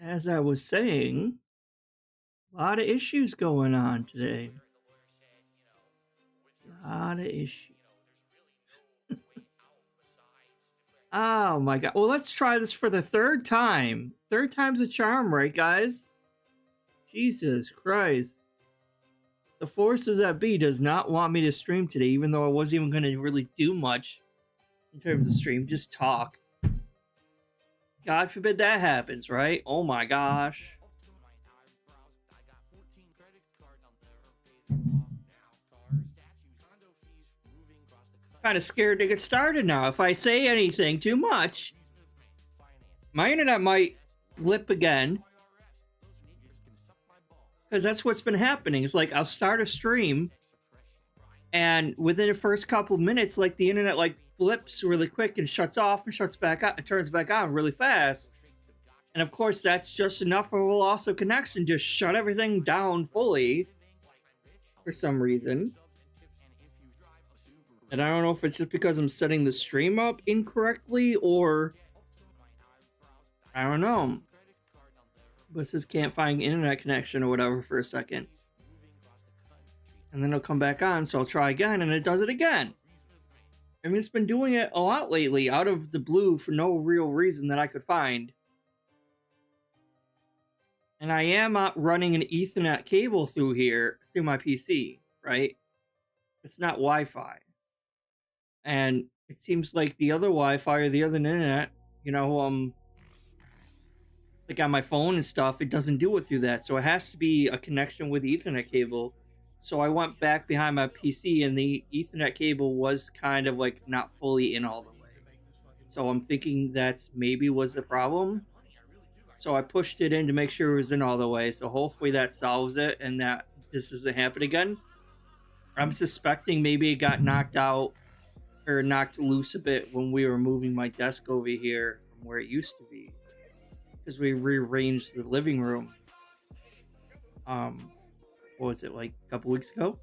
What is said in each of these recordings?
As I was saying, a lot of issues going on today. A lot of issues. Oh my god. Well, let's try this for the third time. Third time's a charm, right, guys? Jesus Christ. The forces that be does not want me to stream today, even though I wasn't even going to really do much in terms of stream. Just talk. God forbid that happens, right? Oh my gosh. Kind of scared to get started now. If I say anything too much, my internet might blip again. Because that's what's been happening. It's like I'll start a stream, and within the first couple minutes, like the internet like blips really quick and shuts off and shuts back on, it turns back on really fast. And of course, that's just enough of a loss of connection to shut everything down fully for some reason. And I don't know if it's just because I'm setting the stream up incorrectly or I don't know. But it says can't find internet connection or whatever for a second. And then it'll come back on, so I'll try again, and it does it again. I mean, it's been doing it a lot lately, out of the blue, for no real reason that I could find. And I am running an Ethernet cable through here, through my PC, right? It's not Wi-Fi. And it seems like the other Wi-Fi or the other internet, like on my phone and stuff, it doesn't do it through that. So it has to be a connection with the Ethernet cable. So I went back behind my PC and the Ethernet cable was kind of like not fully in all the way. So I'm thinking that maybe was the problem. So I pushed it in to make sure it was in all the way. So hopefully that solves it and that this doesn't happen again. I'm suspecting maybe it got knocked out or knocked loose a bit when we were moving my desk over here from where it used to be. Because we rearranged the living room. What was it, like a couple weeks ago?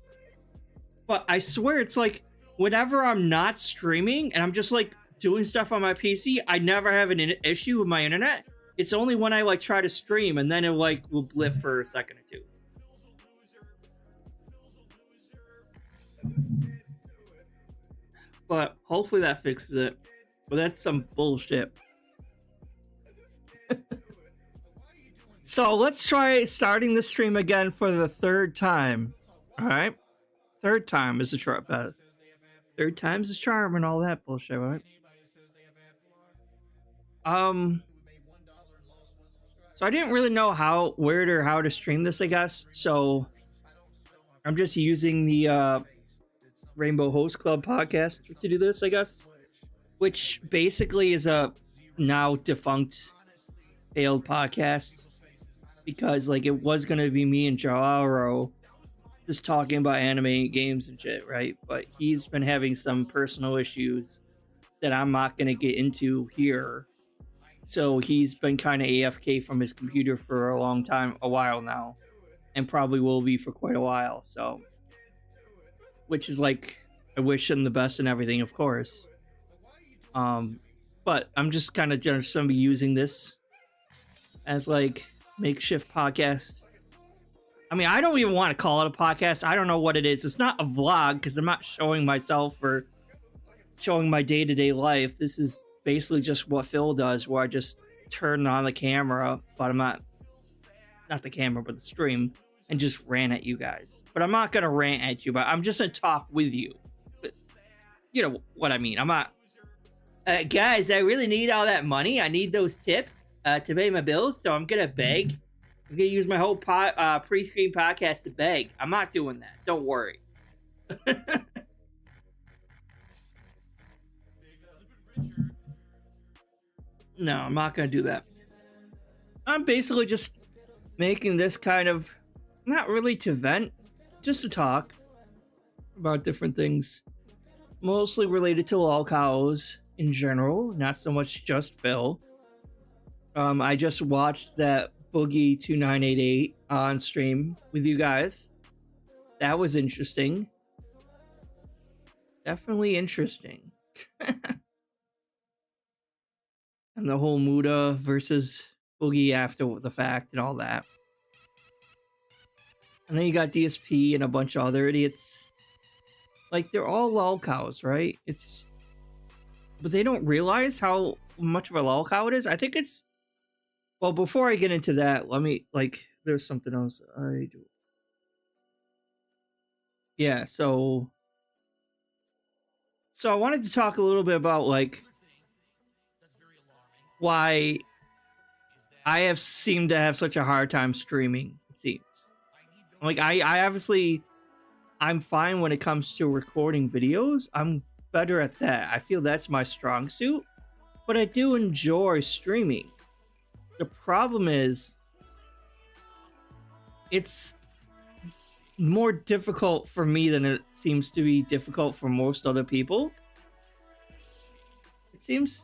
But I swear it's like whenever I'm not streaming and I'm just like doing stuff on my PC, I never have an issue with my internet. It's only when I like try to stream and then it like will blip for a second or two. But hopefully that fixes it. But that's some bullshit. So let's try starting the stream again for the third time. Alright? Third time is the charm. Third time's the charm and all that bullshit, right? So I didn't really know how to stream this, I guess. So I'm just using the Rainbow Host Club podcast to do this, I guess. Which basically is a now defunct failed podcast. Because like it was gonna be me and Joao just talking about anime games and shit, right? But he's been having some personal issues that I'm not gonna get into here. So he's been kind of AFK from his computer for a while now, and probably will be for quite a while. So, which is like, I wish him the best and everything, of course. But I'm just kind of just gonna be using this as like makeshift podcast. I mean, I don't even want to call it a podcast. I don't know what it is. It's not a vlog because I'm not showing myself or showing my day-to-day life. This is basically just what Phil does, where I just turn on the camera, but I'm not the camera, but the stream, and just rant at you guys. But I'm not gonna rant at you, but I'm just gonna talk with you. But you know what I mean. I'm not, guys. I really need all that money. I need those tips to pay my bills, so I'm gonna beg. I'm gonna use my whole pre-screen podcast to beg. I'm not doing that. Don't worry. No, I'm not gonna do that. I'm basically just making this kind of, not really to vent, just to talk about different things, mostly related to Lolcows in general, not so much just Phil. I just watched that Boogie 2988 on stream with you guys. That was interesting. Definitely interesting. And the whole Muda versus Boogie after the fact and all that. And then you got DSP and a bunch of other idiots. Like, they're all lolcows, right? It's just... But they don't realize how much of a lolcow it is. I think it's... Well, before I get into that, let me, like, there's something else I do. Yeah, so I wanted to talk a little bit about, like, why I have seemed to have such a hard time streaming, it seems. Like, I obviously, I'm fine when it comes to recording videos. I'm better at that. I feel that's my strong suit. But I do enjoy streaming. The problem is, it's more difficult for me than it seems to be difficult for most other people. It seems.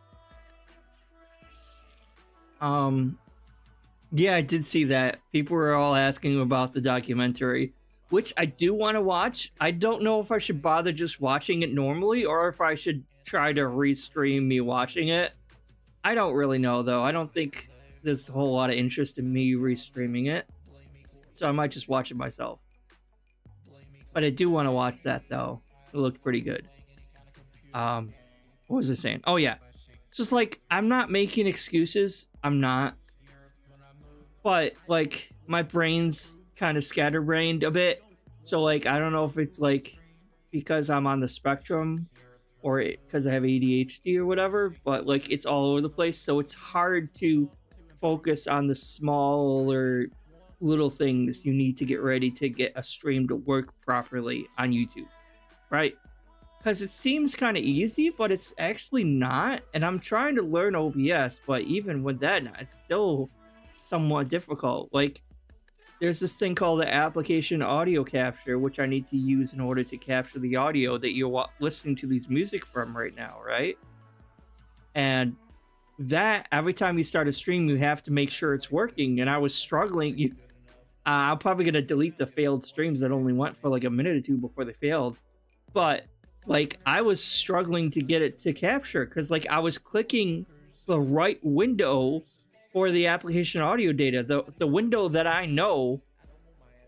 Yeah, I did see that. People were all asking about the documentary, which I do want to watch. I don't know if I should bother just watching it normally or if I should try to restream me watching it. I don't really know, though. I don't think there's a whole lot of interest in me restreaming it. So I might just watch it myself. But I do want to watch that, though. It looked pretty good. What was I saying? Oh, yeah. It's just like, I'm not making excuses. I'm not. But, like, my brain's kind of scatterbrained a bit. So, like, I don't know if it's, like, because I'm on the spectrum or because I have ADHD or whatever. But, like, it's all over the place. So it's hard to focus on the smaller little things you need to get ready to get a stream to work properly on YouTube. Right? Because it seems kind of easy, but it's actually not. And I'm trying to learn OBS. But even with that, it's still somewhat difficult. Like, there's this thing called the application audio capture, which I need to use in order to capture the audio that you're listening to these music from right now, right? And that, every time you start a stream, you have to make sure it's working. And I was struggling. I'm probably going to delete the failed streams that only went for like a minute or two before they failed. But, like, I was struggling to get it to capture because, like, I was clicking the right window for the application audio data, the window that I know,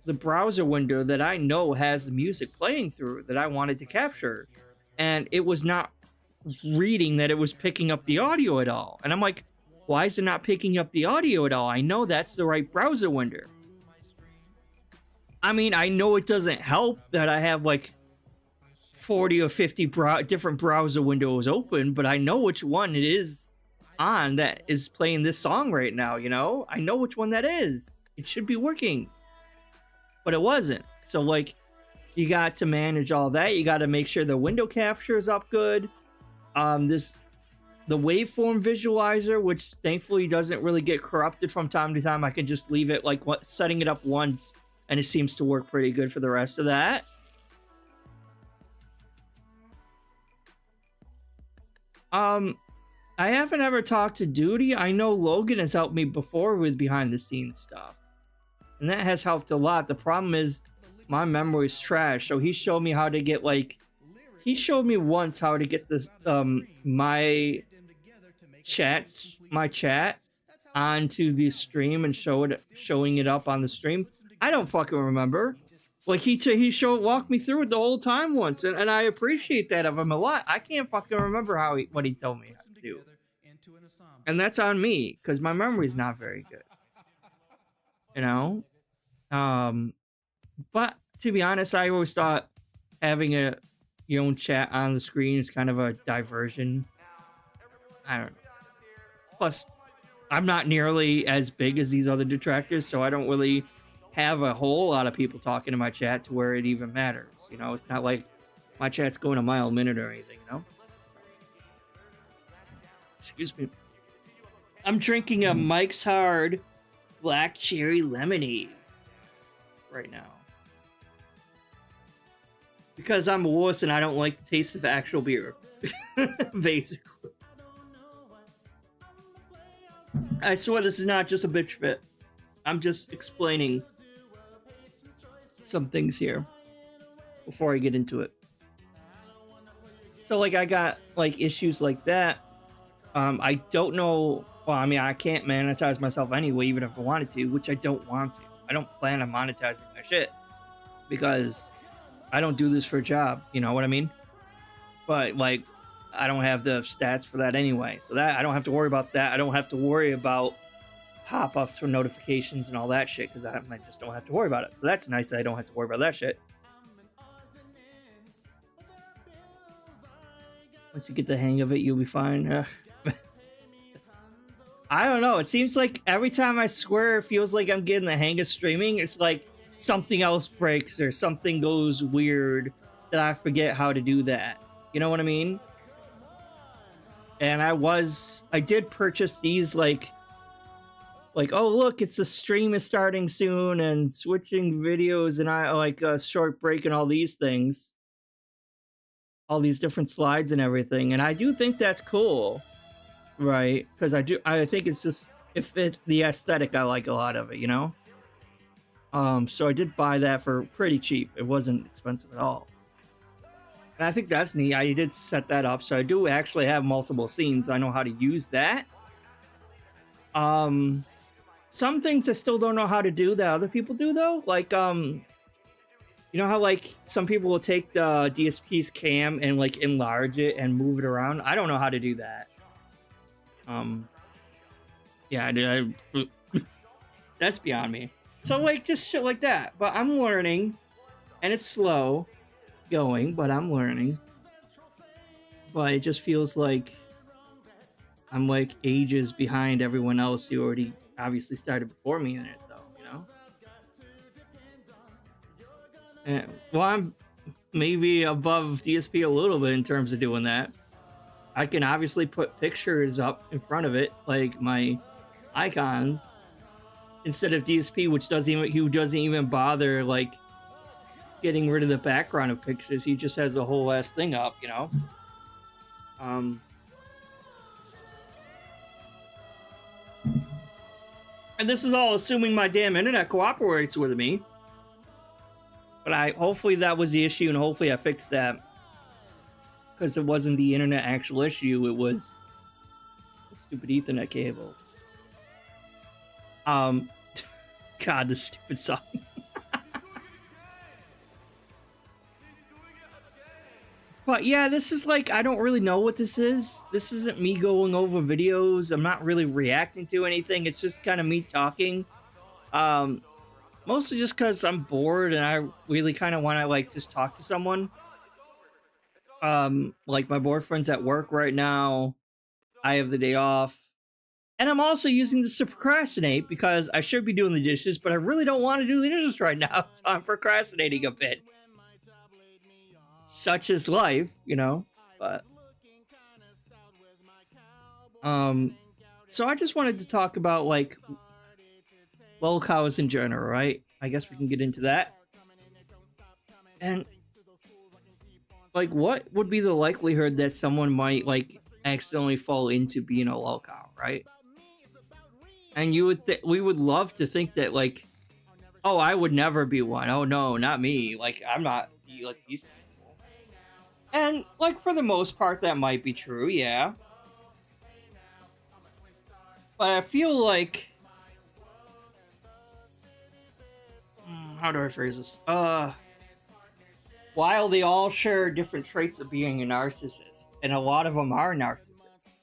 the browser window that I know has the music playing through that I wanted to capture, and it was not reading that it was picking up the audio at all. And I'm like, why is it not picking up the audio at all? I know that's the right browser window. I mean, I know it doesn't help that I have like 40 or 50 different browser windows open, but I know which one it is on that is playing this song right now, you know? I know which one that is. It should be working. But it wasn't. So, like, you got to manage all that. You got to make sure the window capture is up good. The waveform visualizer, which thankfully doesn't really get corrupted from time to time. I can just leave it, like, setting it up once, and it seems to work pretty good for the rest of that. I haven't ever talked to Duty. I know Logan has helped me before with behind the scenes stuff. And that has helped a lot. The problem is my memory is trash. So he showed me how to get, like, he showed me once how to get this my chat onto the stream and showing it up on the stream. I don't fucking remember. Like, he walked me through it the whole time once, and I appreciate that of him a lot. I can't fucking remember what he told me how to do. And that's on me, because my memory's not very good. You know? But to be honest, I always thought having your own chat on the screen is kind of a diversion. I don't know. Plus, I'm not nearly as big as these other detractors, so I don't really have a whole lot of people talking to my chat to where it even matters. You know, it's not like my chat's going a mile a minute or anything, you know? Excuse me. I'm drinking a Mike's Hard Black Cherry Lemonade right now. Because I'm a wuss and I don't like the taste of actual beer. Basically. I swear this is not just a bitch fit. I'm just explaining some things here before I get into it. So, like, I got, like, issues like that. I don't know Well, I mean, I can't monetize myself anyway, even if I wanted to, which I don't want to. I don't plan on monetizing my shit because I don't do this for a job. You know what I mean? But like, I don't have the stats for that anyway, so that I don't have to worry about that. I don't have to worry about pop-ups for notifications and all that shit because I just don't have to worry about it. So that's nice that I don't have to worry about that shit. Once you get the hang of it, you'll be fine. I don't know. It seems like every time I swear, it feels like I'm getting the hang of streaming. It's like something else breaks or something goes weird that I forget how to do that. You know what I mean? And I did purchase these like, oh look, it's a stream is starting soon and switching videos and I like a short break and all these things. All these different slides and everything. And I do think that's cool. Right, because I think it's just the aesthetic. I like a lot of it, you know. So I did buy that for pretty cheap. It wasn't expensive at all, and I think that's neat. I did set that up, so I do actually have multiple scenes. I know how to use that. Some things I still don't know how to do that other people do though. Like you know how like some people will take the DSP's cam and like enlarge it and move it around. I don't know how to do that. Yeah, that's beyond me. So like just shit like that. But I'm learning, and it's slow going, but I'm learning. But it just feels like I'm like ages behind everyone else who already obviously started before me in it, though. You know. And, well, I'm maybe above DSP a little bit in terms of doing that. I can obviously put pictures up in front of it, like my icons, instead of DSP, who doesn't even bother like getting rid of the background of pictures. He just has the whole ass thing up, you know. And this is all assuming my damn internet cooperates with me. But hopefully that was the issue, and hopefully I fixed that. Because it wasn't the internet actual issue, it was the stupid Ethernet cable. God, this stupid song. But yeah, this is like, I don't really know what this is. This isn't me going over videos. I'm not really reacting to anything. It's just kind of me talking. Mostly just because I'm bored and I really kind of want to like just talk to someone. Like my boyfriend's at work right now. I have the day off. And I'm also using this to procrastinate because I should be doing the dishes, but I really don't want to do the dishes right now, so I'm procrastinating a bit. Such is life, you know, but so I just wanted to talk about like Lolcows in general, right? I guess we can get into that. And like, what would be the likelihood that someone might like accidentally fall into being a Lolcow, right? And we would love to think that like, oh, I would never be one. Oh no, not me. Like I'm not like these people. And like for the most part, that might be true, yeah. But I feel like, how do I phrase this? While they all share different traits of being a narcissist, and a lot of them are narcissists,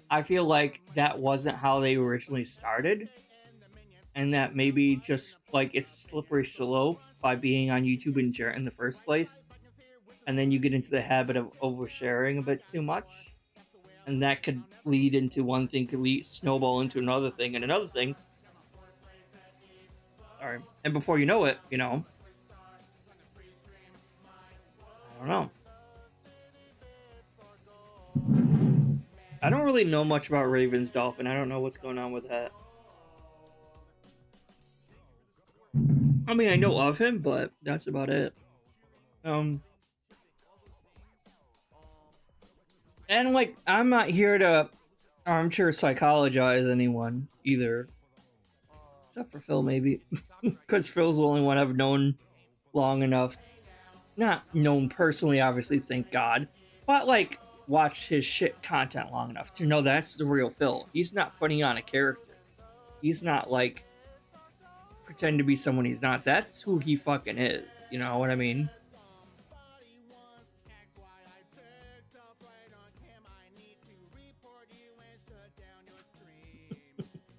I feel like that wasn't how they originally started, and that maybe just like it's a slippery slope by being on YouTube in the first place, and then you get into the habit of oversharing a bit too much, and that could lead into one thing, snowball into another thing and another thing. Sorry, and before you know it, you know. I don't know. I don't really know much about Raven's Dolphin. I don't know what's going on with that. I mean, I know of him, but that's about it. And like, I'm not here to armchair psychologize anyone either. Except for Phil, maybe. Because Phil's the only one I've known long enough. Not known personally, obviously, thank God. But, like, watched his shit content long enough to know that's the real Phil. He's not putting on a character. He's not like pretending to be someone he's not. That's who he fucking is. You know what I mean?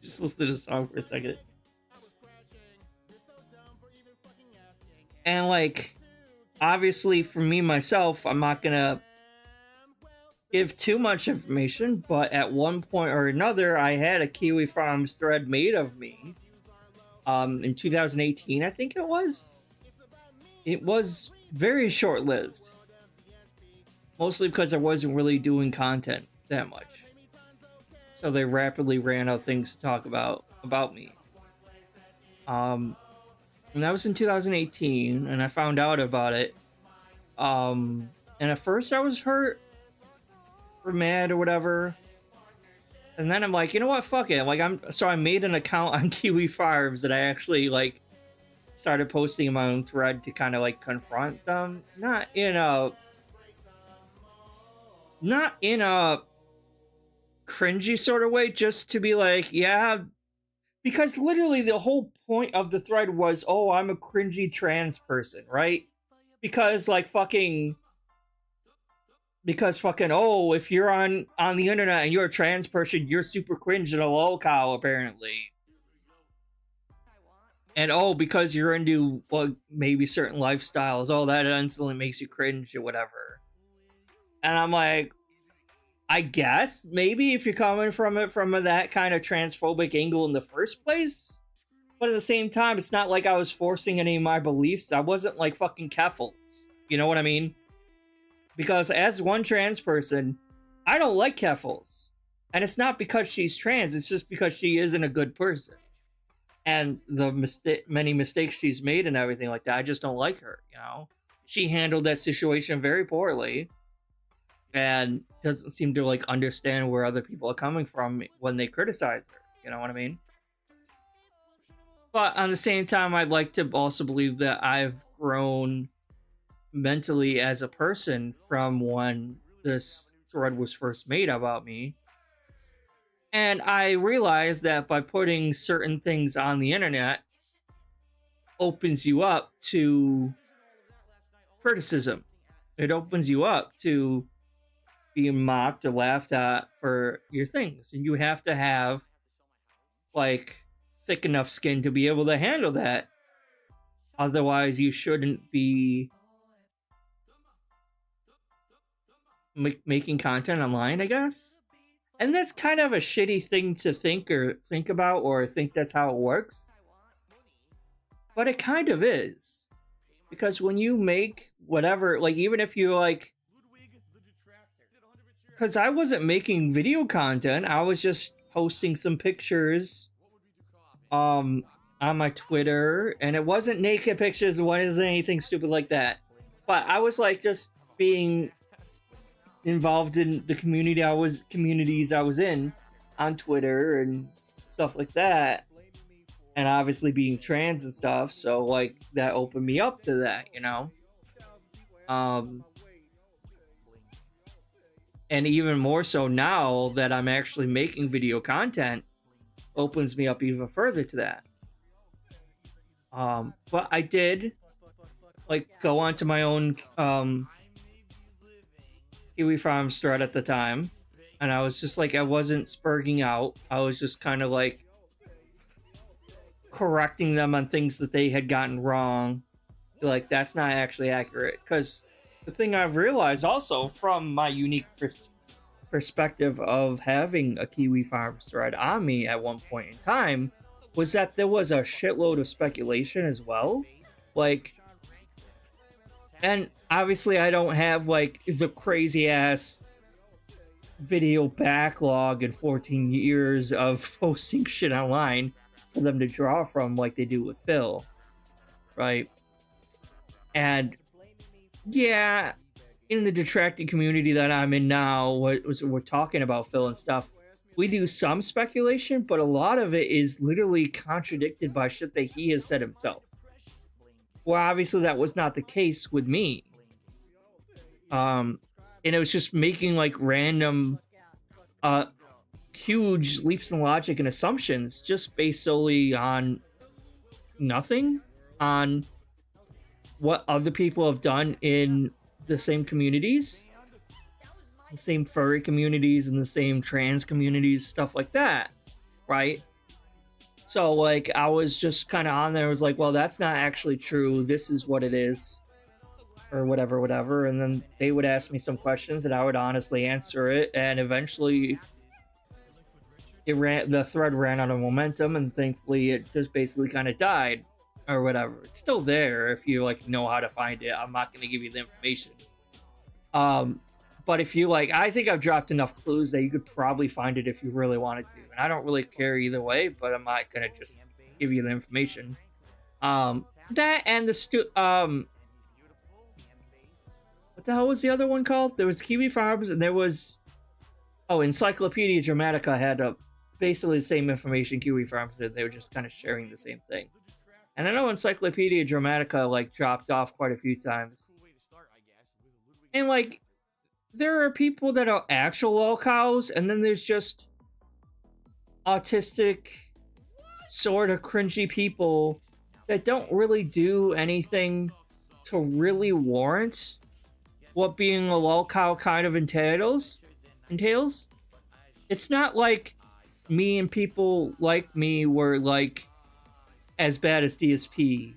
Just listen to the song for a second. And like, obviously for me myself, I'm not gonna give too much information, but at one point or another, I had a Kiwi Farms thread made of me. In 2018, I think it was. It was very short-lived. Mostly because I wasn't really doing content that much. So they rapidly ran out of things to talk about me. And that was in 2018, and I found out about it. And at first I was hurt or mad or whatever. And then I'm like, you know what? Fuck it. Like I made an account on Kiwi Farms that I actually like started posting in my own thread to kind of like confront them. Not in a cringy sort of way, just to be like, yeah, because literally the whole point of the thread was, oh, I'm a cringy trans person, right? Because fucking, oh, if you're on the internet and you're a trans person, you're super cringe and a lolcow, apparently. And oh, because you're into, well, maybe certain lifestyles, oh, that instantly makes you cringe or whatever. And I'm like, I guess maybe if you're coming from that kind of transphobic angle in the first place. But at the same time, it's not like I was forcing any of my beliefs. I wasn't like fucking Keffels. You know what I mean? Because as one trans person, I don't like Keffels. And it's not because she's trans, it's just because she isn't a good person. And the many mistakes she's made and everything like that, I just don't like her, you know? She handled that situation very poorly. And doesn't seem to like understand where other people are coming from when they criticize her. You know what I mean? But on the same time, I'd like to also believe that I've grown mentally as a person from when this thread was first made about me. And I realized that by putting certain things on the internet opens you up to criticism. It opens you up to being mocked or laughed at for your things. And you have to have like thick enough skin to be able to handle that. Otherwise, you shouldn't be making content online, I guess. And that's kind of a shitty thing to think about or think that's how it works. But it kind of is. Because when you make whatever, like even if you like, because I wasn't making video content, I was just posting some pictures on my Twitter, and it wasn't naked pictures, it wasn't anything stupid like that. But I was like just being involved in the communities I was in on Twitter and stuff like that. And obviously being trans and stuff, so like that opened me up to that, you know? And even more so now that I'm actually making video content, opens me up even further to that. But I did like go onto my own Kiwi Farms thread at the time, and I was just like, I wasn't spurging out. I was just kind of like correcting them on things that they had gotten wrong. Like, that's not actually accurate. Because the thing I've realized also from my unique perspective of having a Kiwi Farms thread on me at one point in time was that there was a shitload of speculation as well. Like, and obviously I don't have like the crazy ass video backlog and 14 years of posting shit online for them to draw from like they do with Phil, right? And yeah, in the detracting community that I'm in now, we're talking about Phil and stuff, we do some speculation, but a lot of it is literally contradicted by shit that he has said himself. Well, obviously that was not the case with me. and it was just making like random uh huge leaps in logic and assumptions just based solely on nothing, on what other people have done in the same communities, the same furry communities and the same trans communities, stuff like that, right? So like I was just kind of on there, I was like, well, that's not actually true, this is what it is, or whatever, whatever. And then they would ask me some questions and I would honestly answer it, and eventually the thread ran out of momentum, and thankfully it just basically kind of died or whatever. It's still there if you like know how to find it. I'm not going to give you the information. But if you like, I think I've dropped enough clues that you could probably find it if you really wanted to. And I don't really care either way, but I'm not gonna just give you the information. That and what the hell was the other one called? There was Kiwi Farms, and there was Encyclopedia Dramatica had basically the same information Kiwi Farms did. They were just kind of sharing the same thing. And I know Encyclopedia Dramatica like dropped off quite a few times. And like there are people that are actual lolcows, and then there's just autistic, sort of cringy people that don't really do anything to really warrant what being a lolcow kind of entails. It's not like me and people like me were like as bad as DSP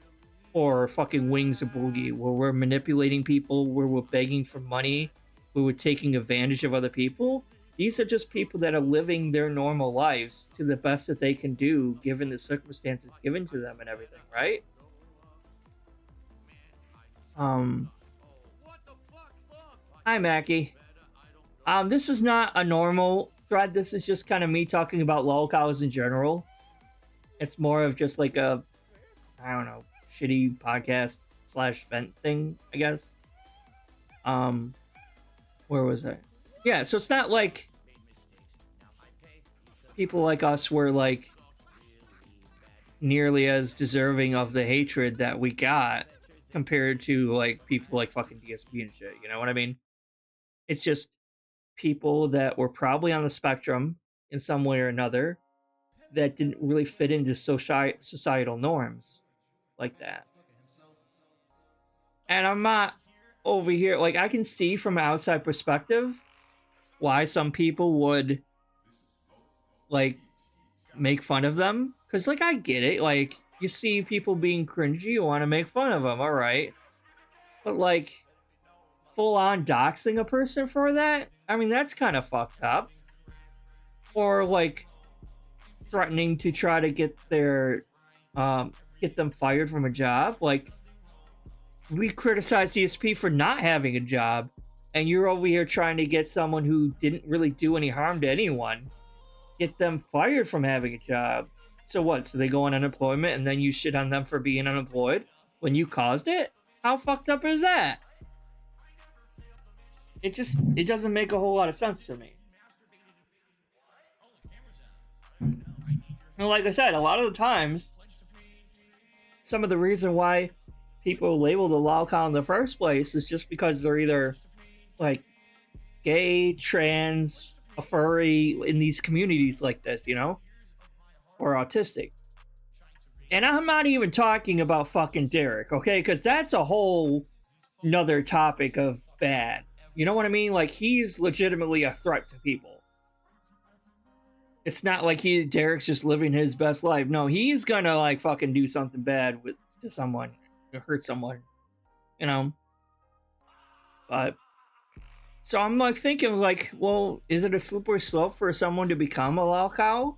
or fucking Wings or Boogie, where we're manipulating people, where we're begging for money, where we're taking advantage of other people. These are just people that are living their normal lives to the best that they can do, given the circumstances given to them and everything, right? Hi, Mackie. This is not a normal thread. This is just kind of me talking about lolcows in general. It's more of just like a, I don't know, shitty podcast / vent thing, I guess. Where was I? Yeah, so it's not like people like us were like nearly as deserving of the hatred that we got compared to like people like fucking DSP and shit, you know what I mean? It's just people that were probably on the spectrum in some way or another that didn't really fit into societal norms like that. And I'm not over here, like I can see from an outside perspective why some people would like make fun of them, because like I get it, like you see people being cringy, you want to make fun of them, all right, but like full on doxing a person for that, I mean that's kind of fucked up. Or like threatening to try to get them fired from a job. Like we criticize DSP for not having a job, and you're over here trying to get someone who didn't really do any harm to anyone, get them fired from having a job. So what? So they go on unemployment and then you shit on them for being unemployed when you caused it? How fucked up is that? It doesn't make a whole lot of sense to me. And like I said, a lot of the times, some of the reason why people labeled a lolcow in the first place is just because they're either like gay, trans, a furry in these communities like this, you know, or autistic. And I'm not even talking about fucking Derek, okay? Because that's a whole nother topic of bad. You know what I mean? Like he's legitimately a threat to people. It's not like Derek's just living his best life. No, he's gonna like fucking do something bad to someone, to hurt someone, you know. But so I'm like thinking like, well, is it a slippery slope for someone to become a lolcow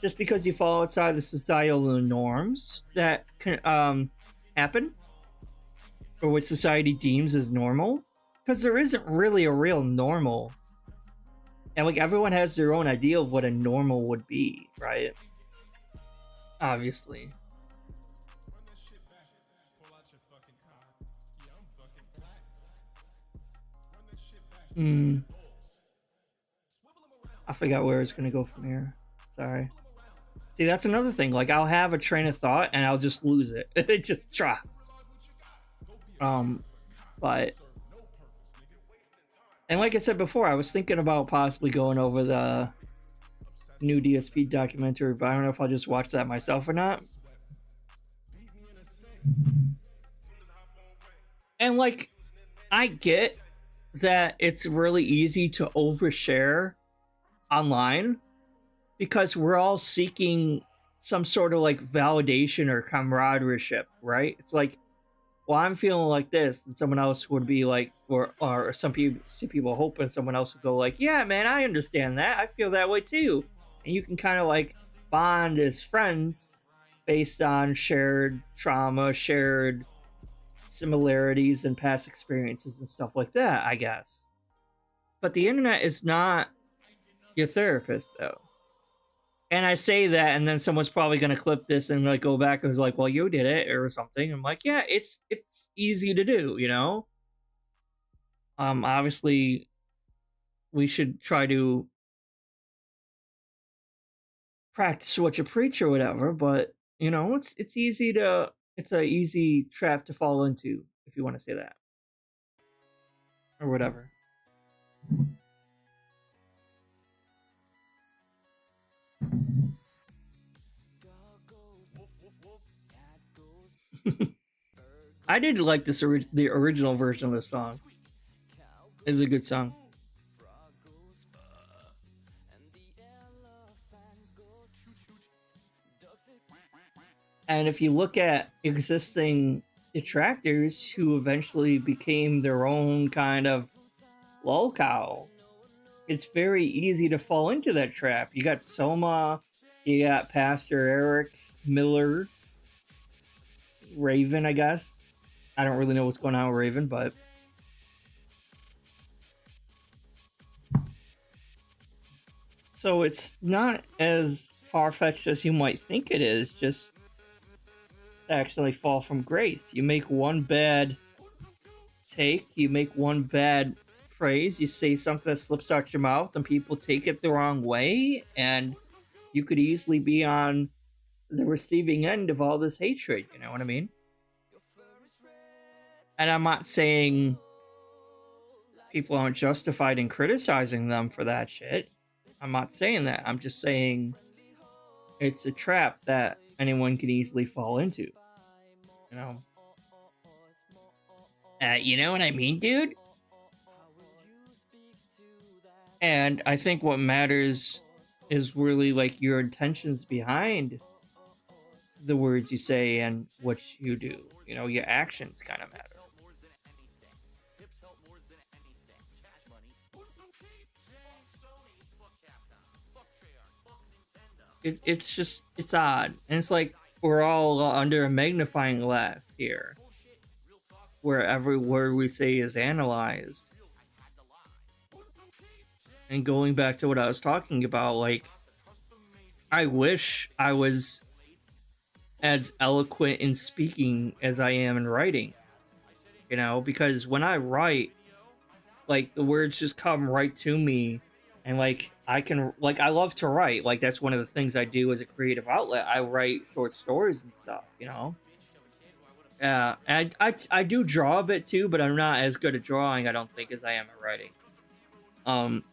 just because you fall outside the societal norms that can happen, or what society deems as normal? Because there isn't really a real normal. And like everyone has their own idea of what a normal would be, right? Obviously. I forgot where it's gonna go from here. Sorry. See, that's another thing. Like I'll have a train of thought and I'll just lose it. It just drops. But And like I said before, I was thinking about possibly going over the new DSP documentary, but I don't know if I'll just watch that myself or not. And like, I get that it's really easy to overshare online because we're all seeking some sort of like validation or camaraderie, right? It's like, well, I'm feeling like this, and someone else would be like, or some people hoping someone else would go like, yeah, man, I understand that. I feel that way too, and you can kind of like bond as friends based on shared trauma, shared similarities, and past experiences and stuff like that, I guess. But the internet is not your therapist, though. And I say that, and then someone's probably gonna clip this and like go back and was like, "Well, you did it" or something. I'm like, "Yeah, it's easy to do, you know." Obviously, we should try to practice what you preach or whatever, but you know, it's a easy trap to fall into if you want to say that or whatever. I did like the original version of the song. It's a good song. And if you look at existing detractors who eventually became their own kind of Lolcow, it's very easy to fall into that trap. You got Soma, you got Pastor Eric Miller, Raven, I guess. I don't really know what's going on with Raven, but so it's not as far-fetched as you might think it is, just to accidentally fall from grace. You make one bad take, you make one bad phrase, you say something that slips out your mouth, and people take it the wrong way, and you could easily be on the receiving end of all this hatred, you know what I mean? And I'm not saying people aren't justified in criticizing them for that shit. I'm not saying that. I'm just saying it's a trap that anyone can easily fall into. You know? You know what I mean, dude? And I think what matters is really like your intentions behind the words you say and what you do. You know, your actions kind of matter. It's odd. And it's like we're all under a magnifying glass here, where every word we say is analyzed. And going back to what I was talking about, like, I wish I was as eloquent in speaking as I am in writing. You know, because when I write, like, the words just come right to me, and like I can, like, I love to write. Like, that's one of the things I do as a creative outlet. I write short stories and stuff, you know. Yeah, and I do draw a bit too, but I'm not as good at drawing, I don't think, as I am at writing. Um,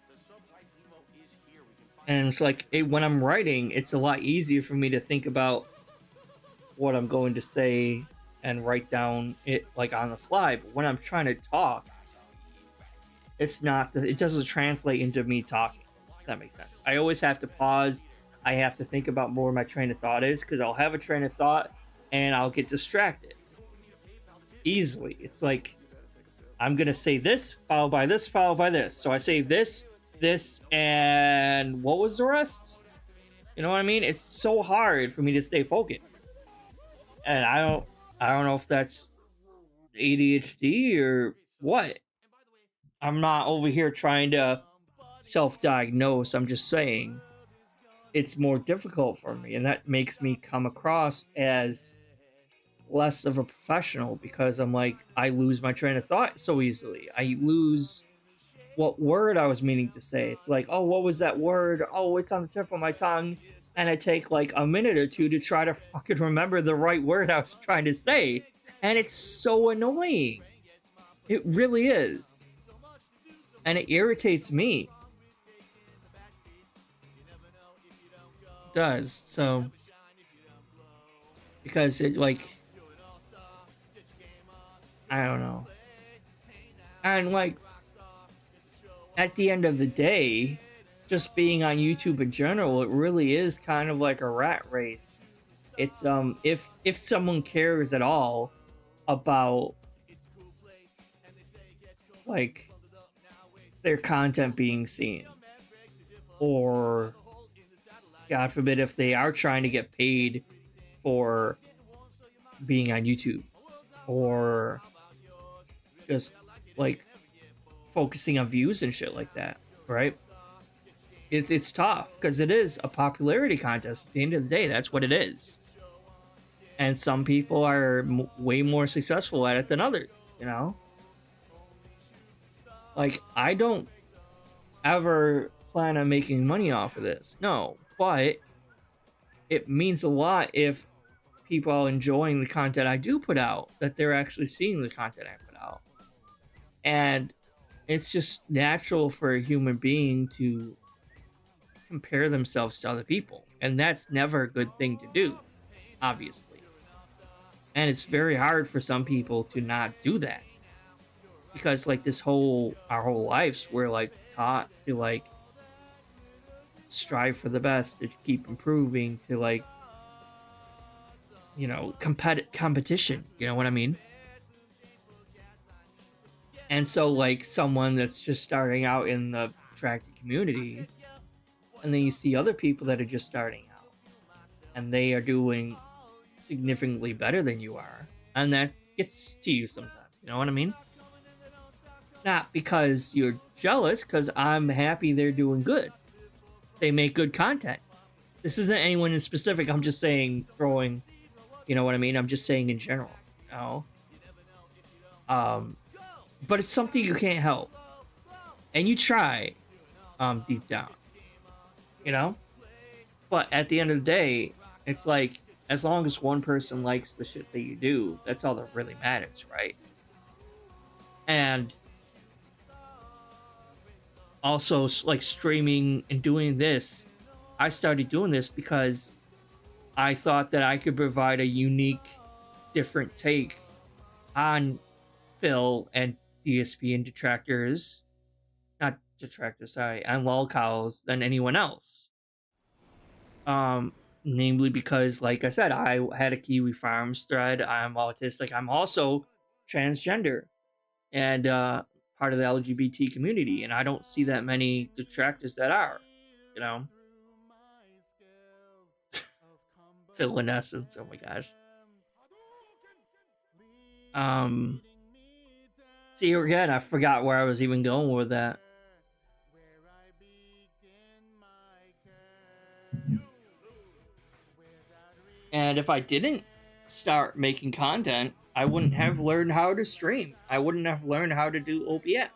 and it's like when I'm writing, it's a lot easier for me to think about what I'm going to say and write down it like on the fly. But when I'm trying to talk, it doesn't translate into me talking. If that makes sense. I always have to pause. I have to think about more my train of thought is, because I'll have a train of thought and I'll get distracted easily. It's like I'm gonna say this, followed by this, followed by this. So I say this, and what was the rest? You know what I mean? It's so hard for me to stay focused, and I don't know if that's ADHD or what. I'm not over here trying to self-diagnose. I'm just saying it's more difficult for me, and that makes me come across as less of a professional, because I'm like, I lose my train of thought so easily. I lose what word I was meaning to say. It's like, oh, what was that word? Oh, it's on the tip of my tongue. And I take like a minute or two to try to fucking remember the right word I was trying to say. And it's so annoying. It really is. and it irritates me. It does. So because it, like, I don't know. And like at the end of the day, just being on YouTube in general, it really is kind of like a rat race. It's if someone cares at all about like their content being seen, or God forbid if they are trying to get paid for being on YouTube, or just like focusing on views and shit like that, right? It's tough because it is a popularity contest. At the end of the day, that's what it is. And some people are way more successful at it than others, you know? Like, I don't ever plan on making money off of this. No, but it means a lot if people are enjoying the content I do put out, that they're actually seeing the content I put out. And it's just natural for a human being to compare themselves to other people. And that's never a good thing to do, obviously. And it's very hard for some people to not do that. Because like our whole lives, we're like taught to like strive for the best, to keep improving, to like, you know, competition, you know what I mean? And so like someone that's just starting out in the attracted community, and then you see other people that are just starting out and they are doing significantly better than you are, and that gets to you sometimes, you know what I mean? Not because you're jealous, because I'm happy they're doing good. They make good content. This isn't anyone in specific. I'm just saying, throwing, you know what I mean? I'm just saying in general, you know? But it's something you can't help. And you try, deep down, you know? But at the end of the day, it's like, as long as one person likes the shit that you do, that's all that really matters, right? And also, like, streaming and doing this, I started doing this because I thought that I could provide a unique, different take on Phil and DSP and not detractors, sorry, and Lolcows than anyone else. Namely because, like I said, I had a Kiwi Farms thread. I'm autistic. I'm also transgender and part of the LGBT community, and I don't see that many detractors that are, you know. Phil in essence, oh my gosh. See, again, I forgot where I was even going with that. And if I didn't start making content, I wouldn't have learned how to stream. I wouldn't have learned how to do OBS.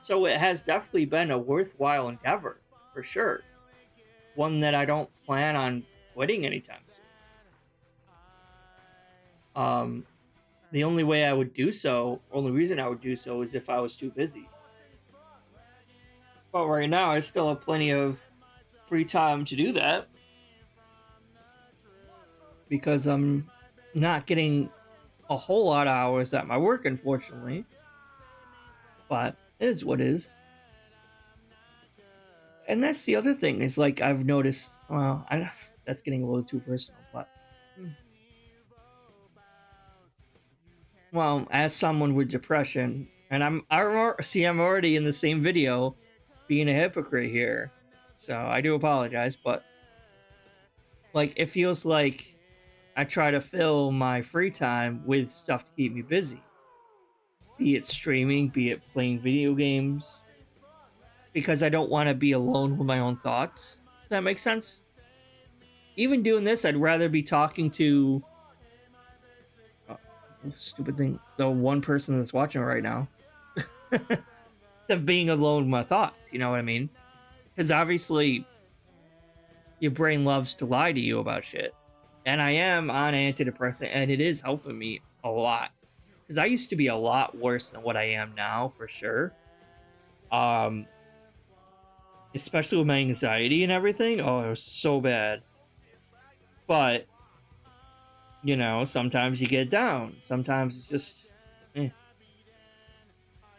So it has definitely been a worthwhile endeavor, for sure. One that I don't plan on quitting anytime soon. The only way I would do so, only reason I would do so, is if I was too busy. But right now, I still have plenty of free time to do that, because I'm not getting a whole lot of hours at my work, unfortunately. But it is what it is. And that's the other thing, is like I've noticed, well, that's getting a little too personal, but well, as someone with depression, and I'm already in the same video being a hypocrite here, so I do apologize, but like it feels like I try to fill my free time with stuff to keep me busy, be it streaming, be it playing video games, because I don't want to be alone with my own thoughts, if that makes sense. Even doing this, I'd rather be talking to stupid thing, the one person that's watching right now, than being alone with my thoughts, you know what I mean? Because obviously your brain loves to lie to you about shit, and I am on antidepressant, and it is helping me a lot, because I used to be a lot worse than what I am now, for sure. Um, especially with my anxiety and everything. Oh, it was so bad. But you know, sometimes you get down. Sometimes it's just. Eh.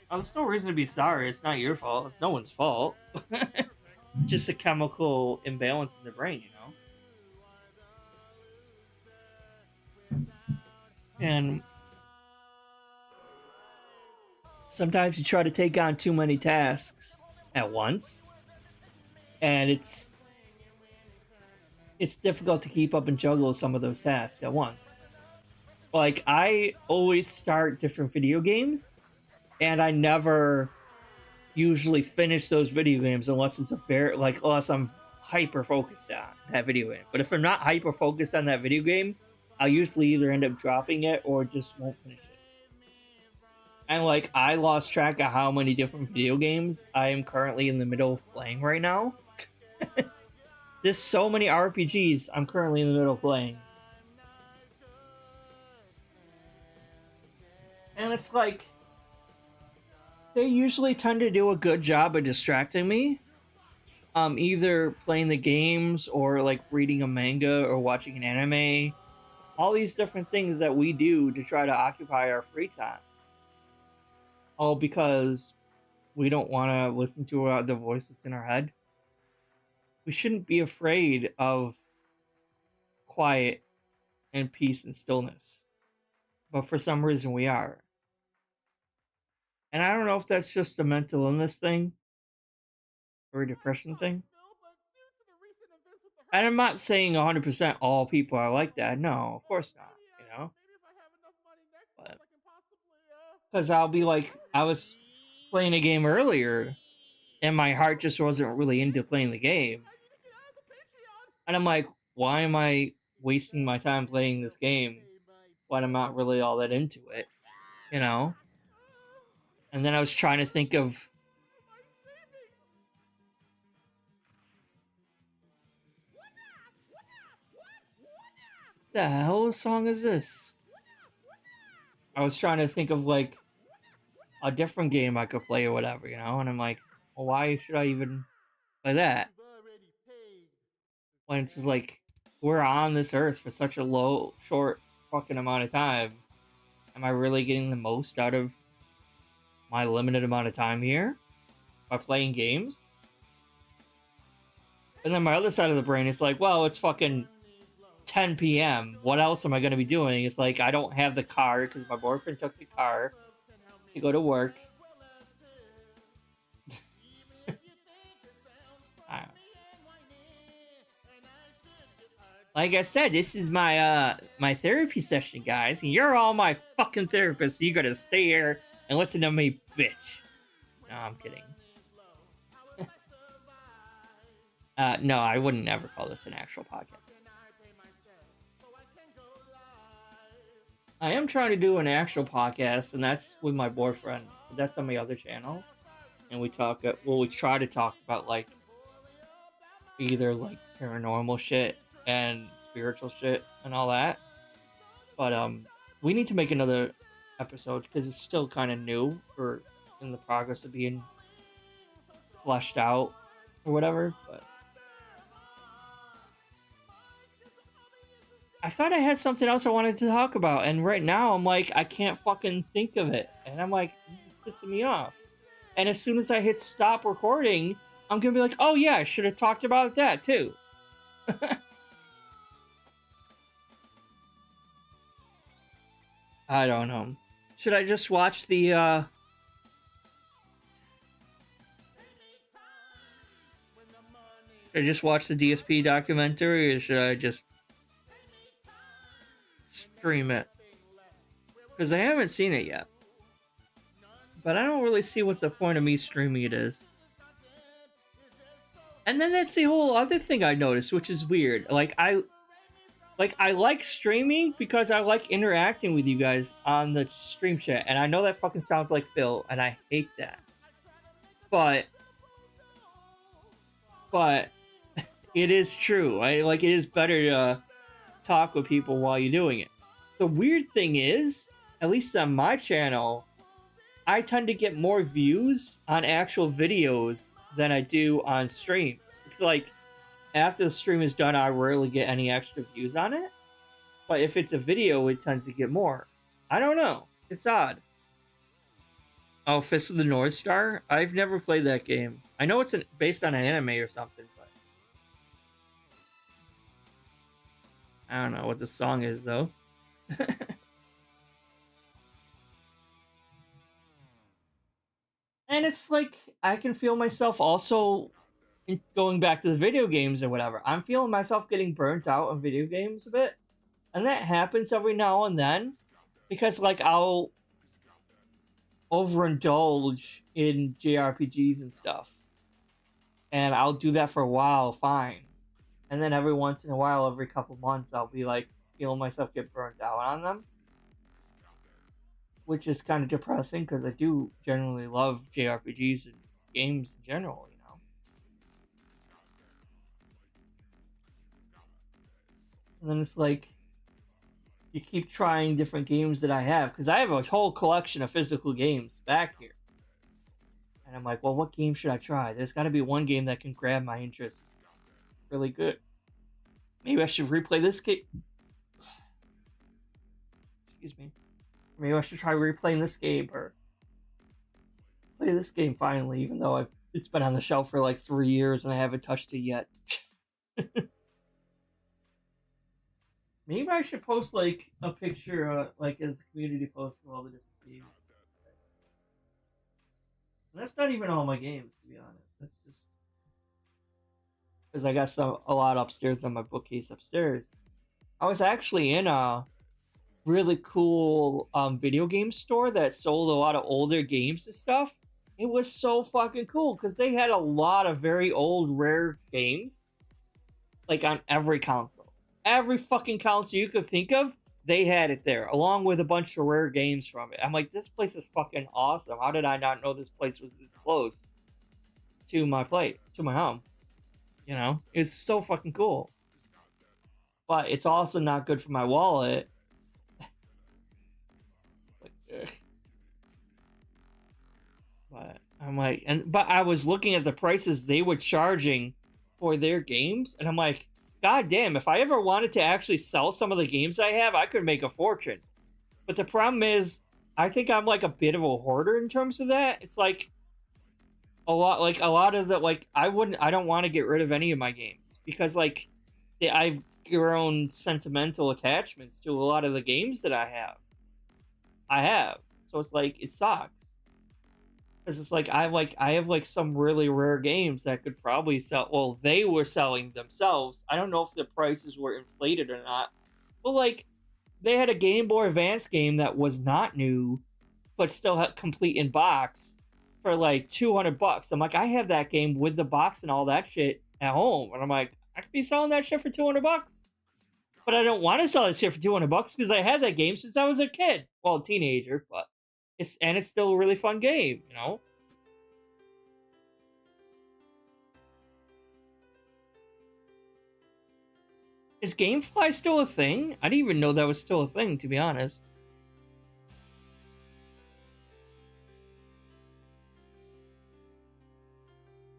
Oh, there's no reason to be sorry. It's not your fault. It's no one's fault. Just a chemical imbalance in the brain, you know? And sometimes you try to take on too many tasks at once, and it's difficult to keep up and juggle some of those tasks at once. Like, I always start different video games, and I never usually finish those video games unless it's unless I'm hyper focused on that video game. But if I'm not hyper focused on that video game, I'll usually either end up dropping it or just won't finish it. And like, I lost track of how many different video games I am currently in the middle of playing right now. There's so many RPGs I'm currently in the middle of playing. And it's like, they usually tend to do a good job of distracting me. Either playing the games or like reading a manga or watching an anime. All these different things that we do to try to occupy our free time. All because we don't want to listen to the voice that's in our head. We shouldn't be afraid of quiet and peace and stillness. But for some reason we are. And I don't know if that's just a mental illness thing or a depression thing. And I'm not saying 100% all people are like that. No, of course not, you know? Because I'll be like, I was playing a game earlier, and my heart just wasn't really into playing the game. And I'm like, why am I wasting my time playing this game when I'm not really all that into it, you know? And then I was trying to think of the hell song is this? I was trying to think of like a different game I could play or whatever, you know? And I'm like, well, why should I even play that? When it's just like, we're on this earth for such a short fucking amount of time. Am I really getting the most out of my limited amount of time here by playing games? And then my other side of the brain is like, well, it's fucking 10 p.m. What else am I going to be doing? It's like, I don't have the car because my boyfriend took the car to go to work. Like I said, this is my my therapy session, guys, and you're all my fucking therapists, so you gotta stay here and listen to me, bitch. No, I'm kidding. No, I wouldn't ever call this an actual podcast. I am trying to do an actual podcast, and that's with my boyfriend. That's on my other channel, and we talk. Well, we try to talk about like either like paranormal shit and spiritual shit and all that. But we need to make another episode because it's still kind of new or in the progress of being fleshed out or whatever. But I thought I had something else I wanted to talk about, and right now I'm like, I can't fucking think of it, and I'm like, this is pissing me off. And as soon as I hit stop recording, I'm gonna be like, oh yeah, I should have talked about that too. I don't know. Should I just watch the should I just watch the DSP documentary, or should I just stream it? Because I haven't seen it yet. But I don't really see what's the point of me streaming it is. And then that's the whole other thing I noticed, which is weird. I like streaming because I like interacting with you guys on the stream chat, and I know that fucking sounds like Phil, and I hate that. But it is true. It is better to talk with people while you're doing it. The weird thing is, at least on my channel, I tend to get more views on actual videos than I do on streams. It's like after the stream is done, I rarely get any extra views on it. But if it's a video, it tends to get more. I don't know. It's odd. Oh, Fist of the North Star? I've never played that game. I know it's based on an anime or something, but I don't know what the song is, though. And it's like, I can feel myself also going back to the video games or whatever. I'm feeling myself getting burnt out on video games a bit. And that happens every now and then. Because, like, I'll overindulge in JRPGs and stuff. And I'll do that for a while, fine. And then every once in a while, every couple months, I'll be like, feeling myself get burnt out on them. Which is kind of depressing because I do generally love JRPGs and games in general, you know. And then it's like, you keep trying different games that I have because I have a whole collection of physical games back here. And I'm like, well, what game should I try? There's got to be one game that can grab my interest really good. Maybe I should replay this game. Excuse me. Maybe I should try replaying this game or play this game finally, even though it's been on the shelf for like 3 years and I haven't touched it yet. Maybe I should post like a picture, like as a community post of all the different games. And that's not even all my games, to be honest. That's just because I got a lot upstairs on my bookcase upstairs. I was actually in a really cool video game store that sold a lot of older games and stuff. It was so fucking cool because they had a lot of very old rare games, like on every console. Every fucking console you could think of, they had it there, along with a bunch of rare games from it. I'm like, this place is fucking awesome. How did I not know this place was this close to my home? You know, it's so fucking cool. But it's also not good for my wallet. But I'm like, but I was looking at the prices they were charging for their games, and I'm like, God damn, if I ever wanted to actually sell some of the games I have, I could make a fortune. But the problem is, I think I'm like a bit of a hoarder in terms of that. It's like a lot of the I don't want to get rid of any of my games because I've grown sentimental attachments to a lot of the games that I have. So it's like it sucks. Because it's like I have like some really rare games that could probably sell. Well, they were selling themselves. I don't know if the prices were inflated or not. But like, they had a Game Boy Advance game that was not new, but still had complete in box for like $200. I'm like, I have that game with the box and all that shit at home, and I'm like, I could be selling that shit for $200. But I don't want to sell that shit for $200 because I had that game since I was a kid. Well, a teenager, but it's still a really fun game, you know? Is GameFly still a thing? I didn't even know that was still a thing, to be honest.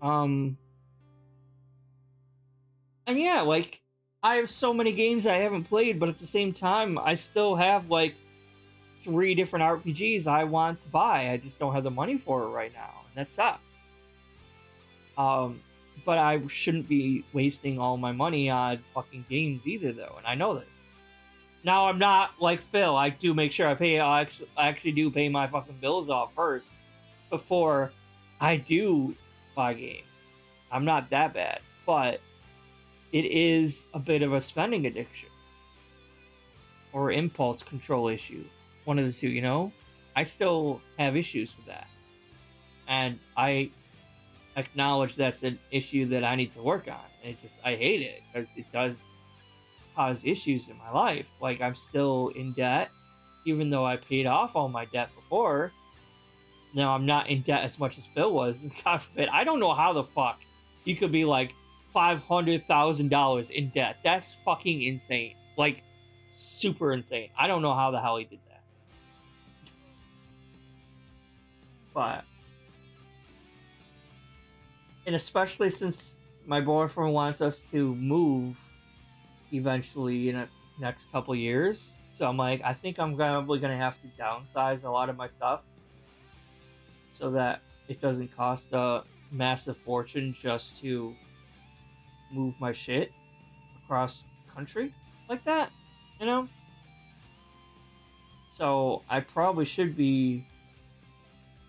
And yeah, like, I have so many games I haven't played, but at the same time, I still have like 3 different RPGs I want to buy. I just don't have the money for it right now, and that sucks. But I shouldn't be wasting all my money on fucking games either, though, and I know that. Now I'm not like Phil. I do make sure I actually do pay my fucking bills off first before I do buy games. I'm not that bad, but it is a bit of a spending addiction or impulse control issue. One of the two, you know? I still have issues with that. And I acknowledge that's an issue that I need to work on. And I hate it because it does cause issues in my life. Like, I'm still in debt, even though I paid off all my debt before. Now, I'm not in debt as much as Phil was. God forbid. I don't know how the fuck you could be like $500,000 in debt. That's fucking insane. Like, super insane. I don't know how the hell he did that. But and especially since my boyfriend wants us to move eventually in the next couple years. So I'm like, I think I'm probably gonna have to downsize a lot of my stuff so that it doesn't cost a massive fortune just to move my shit across country like that, you know? So I probably should be.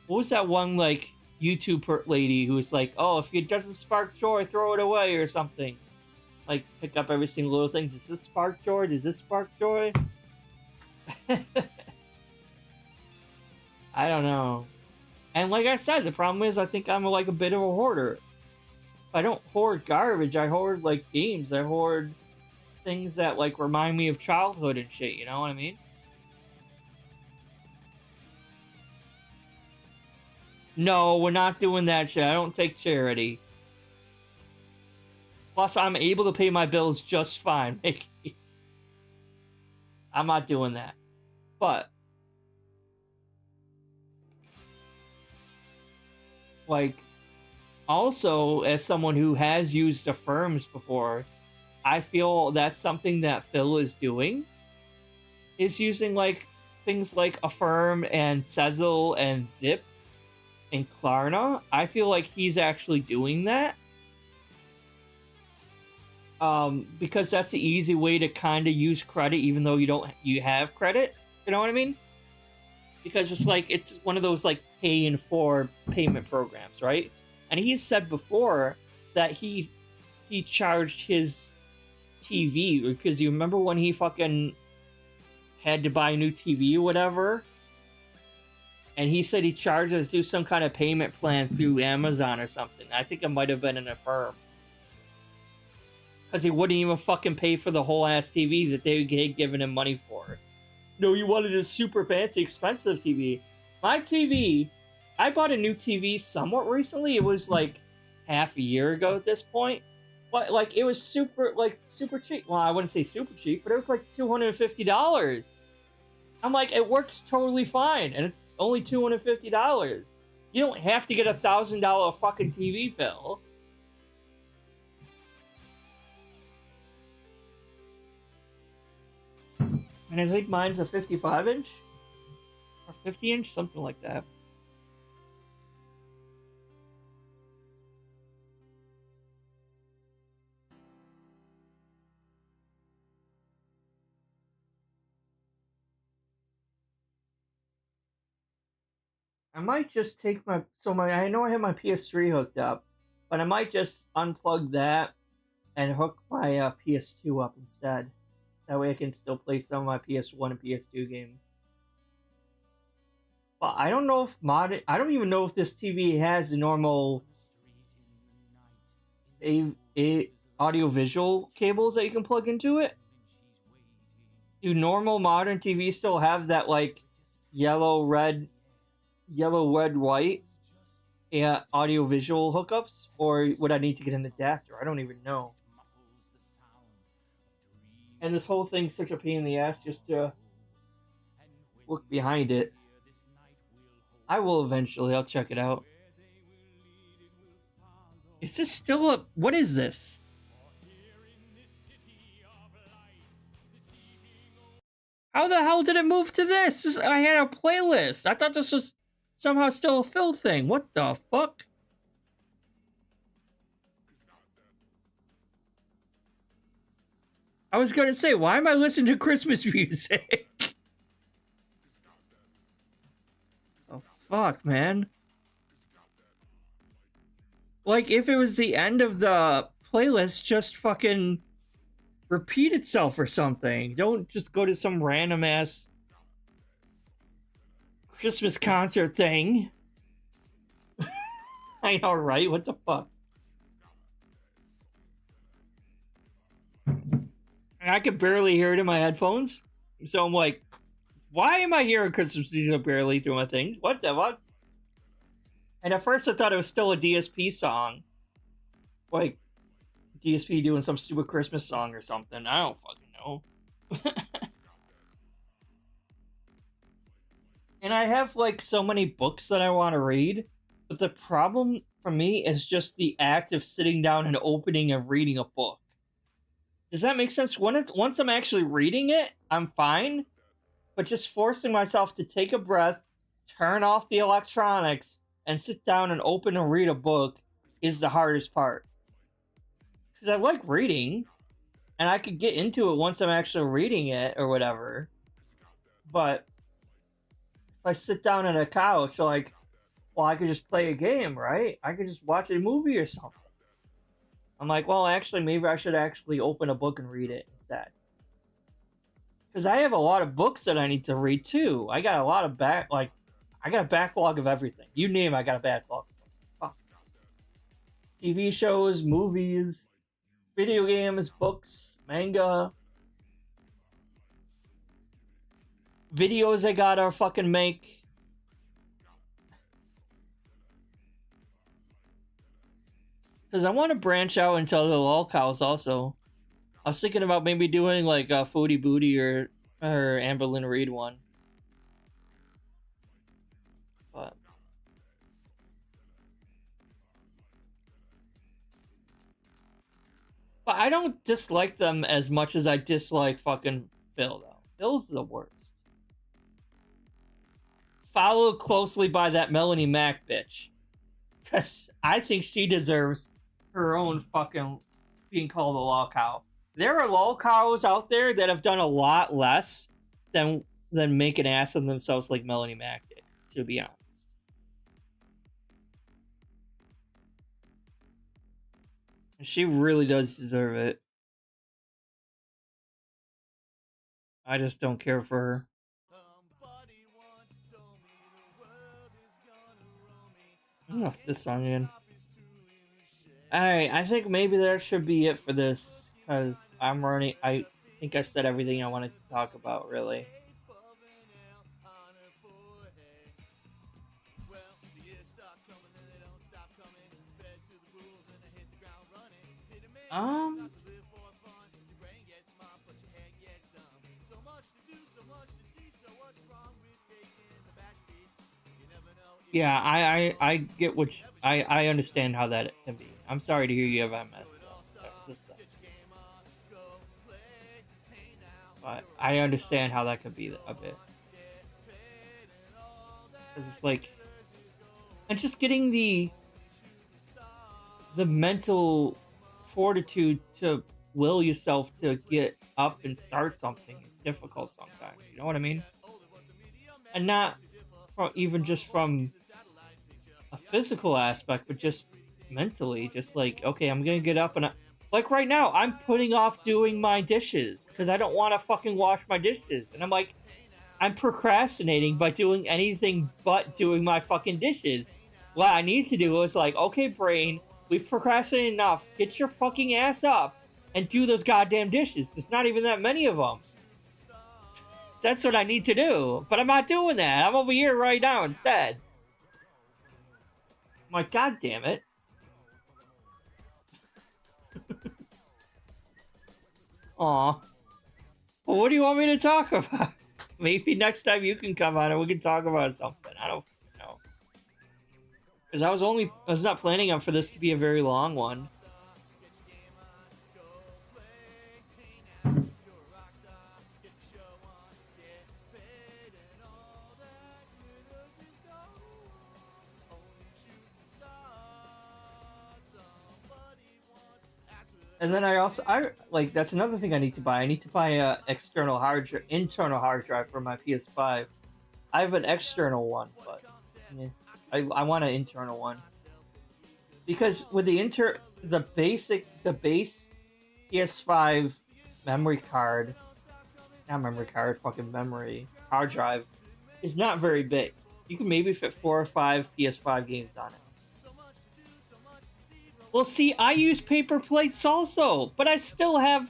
What was that one like YouTube lady who was like, "Oh, if it doesn't spark joy, throw it away" or something? Like pick up every single little thing. Does this spark joy? Does this spark joy? I don't know. And like I said, the problem is I think I'm like a bit of a hoarder. I don't hoard garbage. I hoard like games. I hoard things that like remind me of childhood and shit. You know what I mean? No, we're not doing that shit. I don't take charity. Plus, I'm able to pay my bills just fine, Mickey. I'm not doing that. But, like, also, as someone who has used Affirms before, I feel that's something that Phil is doing. Is using, like, things like Affirm and Sezzle and Zip and Klarna. I feel like he's actually doing that. Because that's an easy way to kind of use credit, even though you have credit. You know what I mean? Because it's like it's one of those like paying for payment programs, right? And he's said before that he charged his TV because you remember when he fucking had to buy a new TV or whatever, and he said he charged us to do some kind of payment plan through Amazon or something. I think it might have been an Affirm. Because he wouldn't even fucking pay for the whole ass TV that they had given him money for. No, you wanted a super fancy, expensive TV. My TV, I bought a new TV somewhat recently. It was like half a year ago at this point. But like it was super cheap. Well, I wouldn't say super cheap, but it was like $250. I'm like, it works totally fine, and it's only $250. You don't have to get $1,000 fucking TV, Phil. And I think mine's a 55-inch? Or 50-inch? Something like that. I might just take my... I know I have my PS3 hooked up, but I might just unplug that and hook my PS2 up instead. That way I can still play some of my PS1 and PS2 games. But I don't know if I don't even know if this TV has a normal audio visual cables that you can plug into it. Do normal modern TVs still have that like yellow, red, white audio visual hookups? Or would I need to get an adapter? I don't even know. And this whole thing's such a pain in the ass just to look behind it. I will eventually. I'll check it out. Is this still a... What is this? How the hell did it move to this? I had a playlist. I thought this was somehow still a Phil thing. What the fuck? I was gonna say, why am I listening to Christmas music? Oh, fuck, man. Like, if it was the end of the playlist, just fucking repeat itself or something. Don't just go to some random ass Christmas concert thing. I know, right? What the fuck? And I could barely hear it in my headphones. So I'm like, why am I hearing Christmas music barely through my thing? What the fuck? And at first I thought it was still a DSP song. Like, DSP doing some stupid Christmas song or something. I don't fucking know. And I have like so many books that I want to read, but the problem for me is just the act of sitting down and opening and reading a book. Does that make sense? Once I'm actually reading it, I'm fine, but just forcing myself to take a breath, turn off the electronics, and sit down and open and read a book is the hardest part. Because I like reading, and I could get into it once I'm actually reading it or whatever. But if I sit down on a couch, like, well, I could just play a game, right? I could just watch a movie or something. I'm like, well, actually, maybe I should actually open a book and read it instead. Because I have a lot of books that I need to read too. I got a lot of I got a backlog of everything. You name it, I got a backlog. Fuck. TV shows, movies, video games, books, manga, videos I gotta fucking make. Because I want to branch out into the Lolcows also. I was thinking about maybe doing like a Foodie Booty or Amberlyn Reed one. But I don't dislike them as much as I dislike fucking Phil, though. Phil's the worst. Followed closely by that Melanie Mac bitch. Because I think she deserves her own fucking being called a lolcow. There are lolcows out there that have done a lot less than make an ass of themselves like Melanie Mac did, to be honest. She really does deserve it. I just don't care for her. I don't know if this song in. Alright, I think maybe that should be it for this. Because I'm running. I think I said everything I wanted to talk about, really. Yeah, I get I understand how that can be. I'm sorry to hear you have MS though. But I understand how that could be a bit. Cause it's like, and just getting the mental fortitude to will yourself to get up and start something is difficult sometimes. You know what I mean? And not even just from a physical aspect, but just mentally. Just like, okay, I'm gonna get up and like right now, I'm putting off doing my dishes because I don't want to fucking wash my dishes, and I'm like, I'm procrastinating by doing anything but doing my fucking dishes. What I need to do is like, okay, brain, we've procrastinated enough. Get your fucking ass up and do those goddamn dishes. There's not even that many of them. That's what I need to do. But I'm not doing that. I'm over here right now instead. I'm like, god damn it. Aw. Well, what do you want me to talk about? Maybe next time you can come on and we can talk about something. I don't know. Because I was not planning on for this to be a very long one. And then I like, that's another thing I need to buy. I need to buy a internal hard drive for my PS5. I have an external one, but yeah, I want an internal one. Because with the base PS5 memory card, not memory card, fucking memory hard drive is not very big. You can maybe fit 4 or 5 PS5 games on it. Well, see, I use paper plates also, but I still have...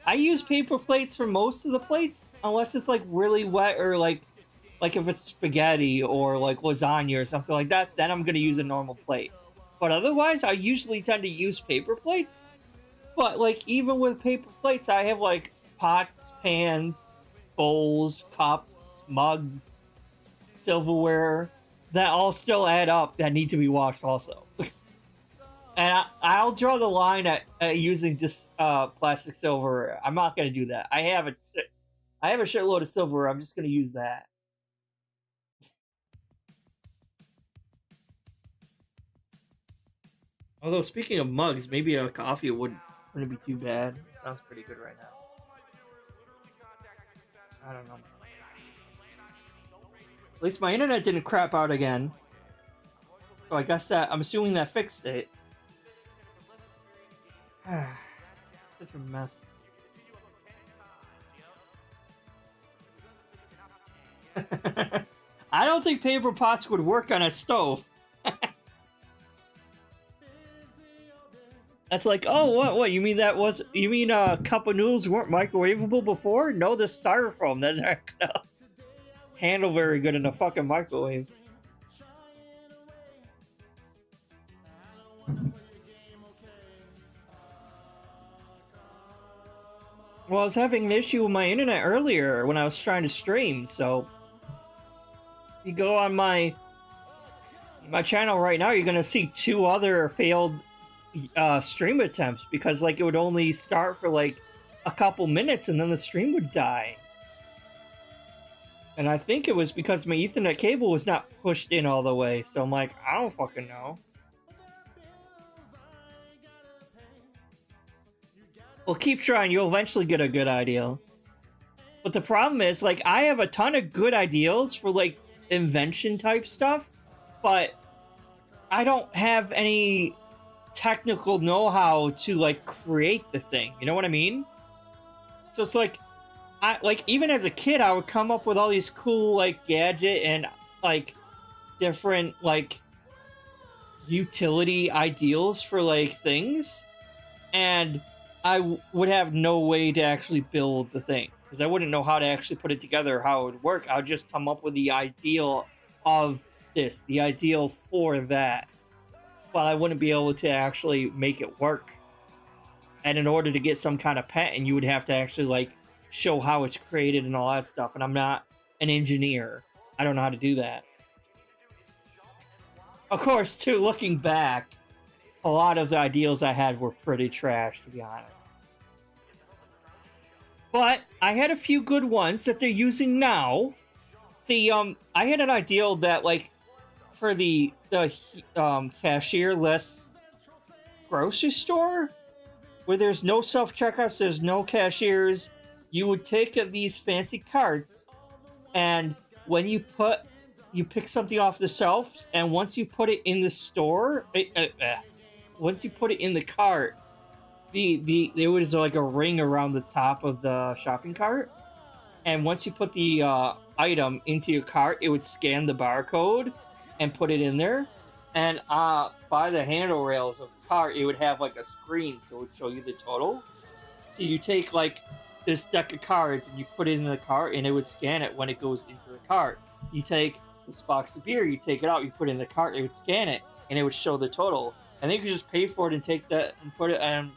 I use paper plates for most of the plates, unless it's, like, really wet, or, like if it's spaghetti or, like, lasagna or something like that, then I'm gonna use a normal plate. But otherwise, I usually tend to use paper plates. But, like, even with paper plates, I have, like, pots, pans, bowls, cups, plates, mugs, silverware that all still add up that need to be washed also. And I'll draw the line at using just plastic silverware. I'm not gonna do that. I have a shitload of silverware. I'm just gonna use that. Although speaking of mugs, maybe a coffee wouldn't be too bad. It sounds pretty good right now. I don't know. At least my internet didn't crap out again. So I guess I'm assuming that fixed it. Such a mess. I don't think paper pots would work on a stove. That's like, oh, what? You mean a cup of noodles weren't microwavable before? No, the styrofoam. That's not gonna handle very good in a fucking microwave. Well, I was having an issue with my internet earlier when I was trying to stream, so you go on my channel right now, you're gonna see 2 other failed stream attempts because like it would only start for like a couple minutes and then the stream would die. And I think it was because my Ethernet cable was not pushed in all the way, so I'm like, I don't fucking know. Well, keep trying, you'll eventually get a good idea. But the problem is, like, I have a ton of good ideas for, like, invention type stuff, but I don't have any technical know-how to, like, create the thing. You know what I mean? So it's like, even as a kid, I would come up with all these cool, like, gadget and, like, different, like, utility ideals for, like, things. And I would have no way to actually build the thing because I wouldn't know how to actually put it together or how it would work. I would just come up with the ideal of this, the ideal for that, but I wouldn't be able to actually make it work. And in order to get some kind of patent, you would have to actually like show how it's created and all that stuff. And I'm not an engineer. I don't know how to do that. Of course, too, looking back, a lot of the ideals I had were pretty trash, to be honest. But I had a few good ones that they're using now. I had an ideal that, like, for the cashierless grocery store, where there's no self-checkouts, there's no cashiers, you would take these fancy carts, and when you pick something off the shelf, and once you put it in the store, once you put it in the cart, there was like a ring around the top of the shopping cart, and once you put the item into your cart, it would scan the barcode and put it in there, and by the handle rails of the cart, it would have like a screen, so it would show you the total. So you take like this deck of cards and you put it in the cart, and it would scan it when it goes into the cart. You take this box of beer, you take it out, you put it in the cart, it would scan it, and it would show the total. And then you can just pay for it and take that and put it and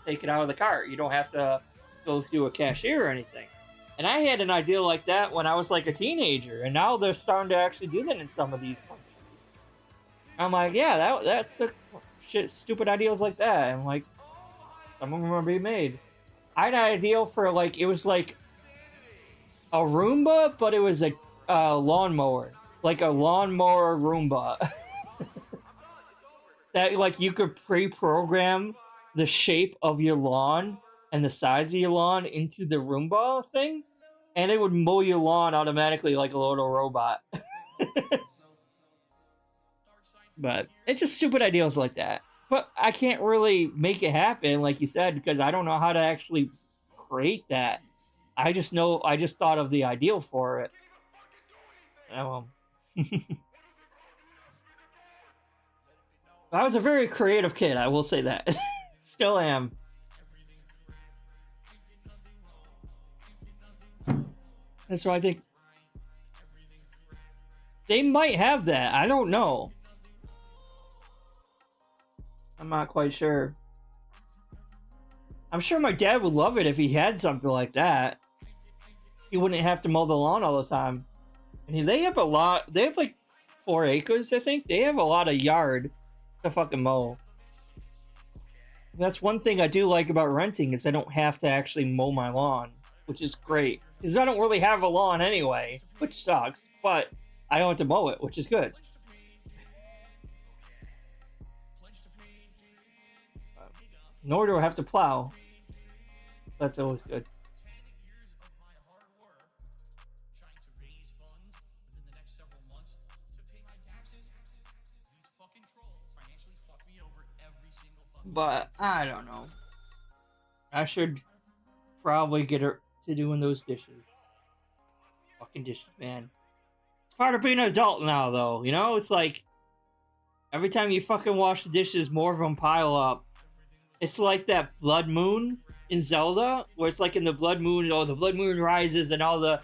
take it out of the cart. You don't have to go through a cashier or anything. And I had an idea like that when I was like a teenager, and now they're starting to actually do that in some of these countries. I'm like, yeah, that's shit, stupid ideas like that. And like, some of them are being made. I had an ideal for like, it was like a Roomba, but it was a lawnmower, like a lawnmower Roomba. That like you could pre-program the shape of your lawn and the size of your lawn into the Roomba thing, and it would mow your lawn automatically like a little robot. But it's just stupid ideas like that. But I can't really make it happen, like you said, because I don't know how to actually create that. I just thought of the ideal for it. I was a very creative kid, I will say that. Still am. That's why I think they might have that. I don't know. I'm not quite sure. I'm sure my dad would love it if he had something like that. he wouldn't have to mow the lawn all the time. And they have a lot. They have like 4 acres, I think. They have a lot of yard to fucking mow. That's one thing I do like about renting is I don't have to actually mow my lawn, which is great. Because I don't really have a lawn anyway, which sucks. But I don't have to mow it, which is good. Nor do I have to plow. That's always good. But I don't know. I should probably get her to doing those dishes. Fucking dishes, man. It's part of being an adult now, though. You know, it's like every time you fucking wash the dishes, more of them pile up. It's like that blood moon in Zelda, where it's like in the blood moon, the blood moon rises and all the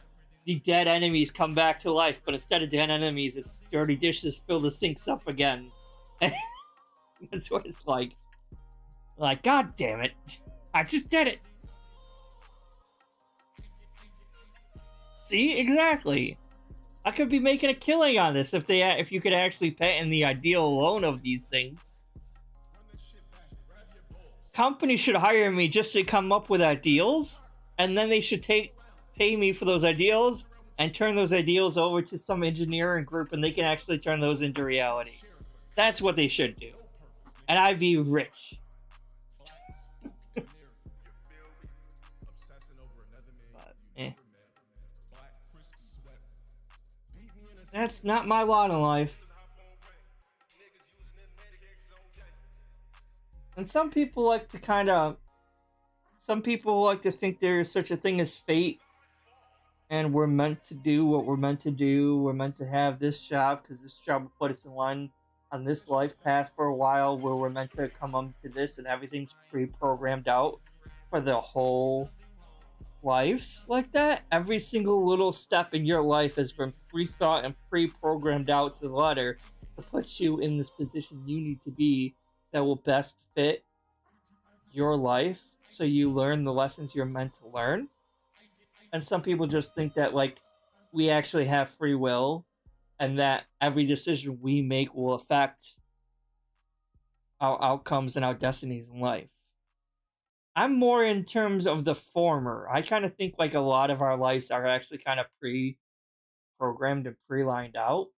dead enemies come back to life. But instead of dead enemies, it's dirty dishes fill the sinks up again. That's what it's like. Like, God damn it. I just did it. See? Exactly. I could be making a killing on this if you could actually patent the ideal alone of these things. Companies should hire me just to come up with ideals, and then they should pay me for those ideals and turn those ideals over to some engineering group, and they can actually turn those into reality. That's what they should do. And I'd be rich. That's not my lot in life. And some people like to think there's such a thing as fate, and we're meant to do what we're meant to do. We're meant to have this job because this job will put us in line on this life path for a while, where we're meant to come up to this, and everything's pre-programmed out for the whole lives like that. Every single little step in your life has been pre-thought and pre-programmed out to the letter to put you in this position you need to be that will best fit your life, so you learn the lessons you're meant to learn. And some people just think that like we actually have free will and that every decision we make will affect our outcomes and our destinies in life. I'm more in terms of the former. I kind of think like a lot of our lives are actually kind of pre-programmed and pre-lined out.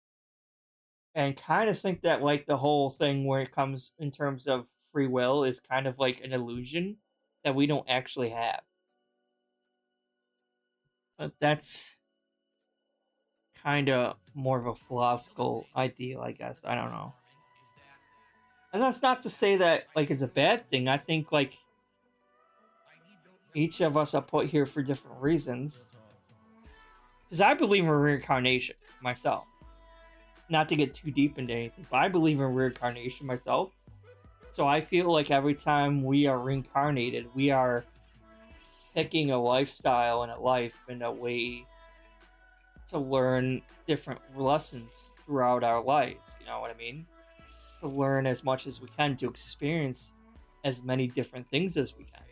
And kind of think that like the whole thing where it comes in terms of free will is kind of like an illusion that we don't actually have. But that's kind of more of a philosophical ideal, I guess. I don't know. And that's not to say that like it's a bad thing. I think like each of us are put here for different reasons. Because I believe in reincarnation myself. Not to get too deep into anything, but I believe in reincarnation myself. So I feel like every time we are reincarnated, we are picking a lifestyle and a life and a way to learn different lessons throughout our life. You know what I mean? To learn as much as we can, to experience as many different things as we can.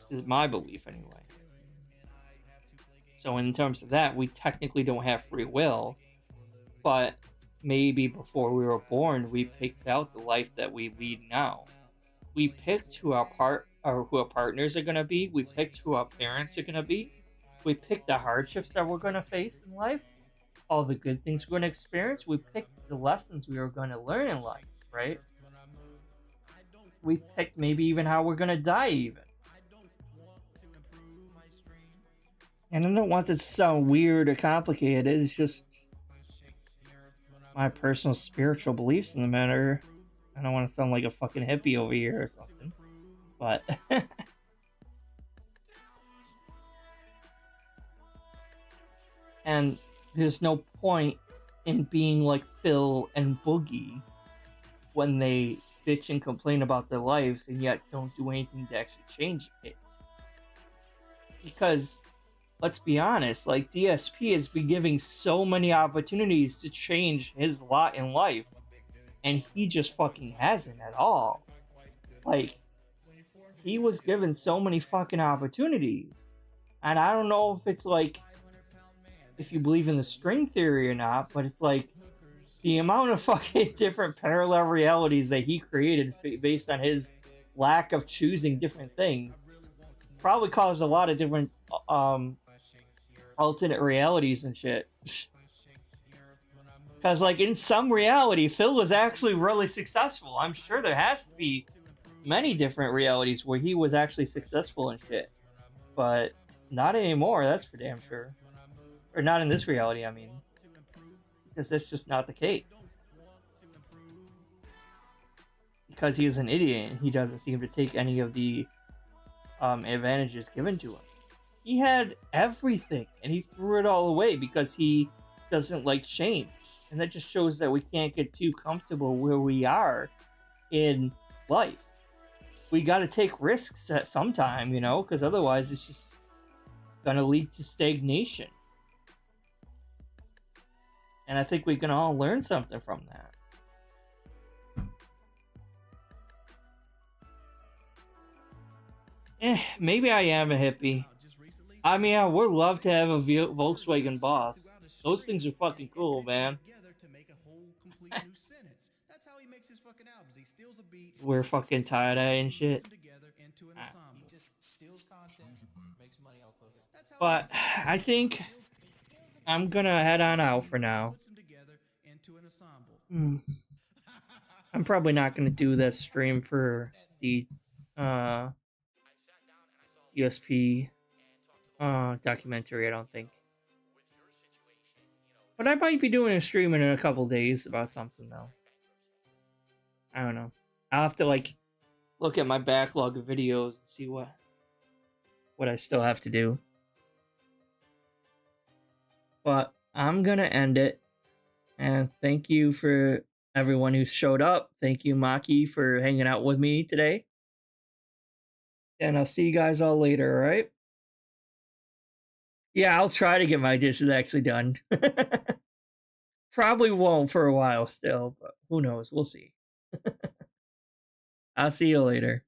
This is my belief anyway. So in terms of that, we technically don't have free will, but maybe before we were born, we picked out the life that we lead now. We picked who our partners are gonna be. We picked who our parents are gonna be. We picked the hardships that we're gonna face in life, all the good things we're gonna experience. We picked the lessons we were gonna learn in life, right? We picked maybe even how we're gonna die, even. And I don't want this to sound weird or complicated. It's just my personal spiritual beliefs in the matter. I don't want to sound like a fucking hippie over here or something. But and there's no point in being like Phil and Boogie when they bitch and complain about their lives and yet don't do anything to actually change it. Because let's be honest, like DSP has been giving so many opportunities to change his lot in life, and he just fucking hasn't at all. Like, he was given so many fucking opportunities, And I don't know if it's like, if you believe in the string theory or not, but it's like the amount of fucking different parallel realities that he created based on his lack of choosing different things probably caused a lot of different um alternate realities and shit. Because like in some reality, Phil was actually really successful. I'm sure there has to be many different realities where he was actually successful and shit, but not anymore. That's for damn sure. Or not in this reality, I mean, because that's just not the case. Because he is an idiot and he doesn't seem to take any of the advantages given to him. He had everything and he threw it all away because he doesn't like change. And that just shows that we can't get too comfortable where we are in life. We got to take risks at some time, you know, because otherwise it's just going to lead to stagnation. And I think we can all learn something from that. Maybe I am a hippie. I mean, I would love to have a Volkswagen Boss. Those things are fucking cool, man. We're fucking tie-dye and shit. But I think I'm gonna head on out for now. I'm probably not gonna do that stream for the USP documentary, I don't think. But I might be doing a stream in a couple days about something though. I don't know. I'll have to like look at my backlog of videos and see what I still have to do. But I'm gonna end it. And thank you for everyone who showed up. Thank you, Maki, for hanging out with me today. And I'll see you guys all later, alright? Yeah, I'll try to get my dishes actually done. Probably won't for a while still, but who knows? We'll see. I'll see you later.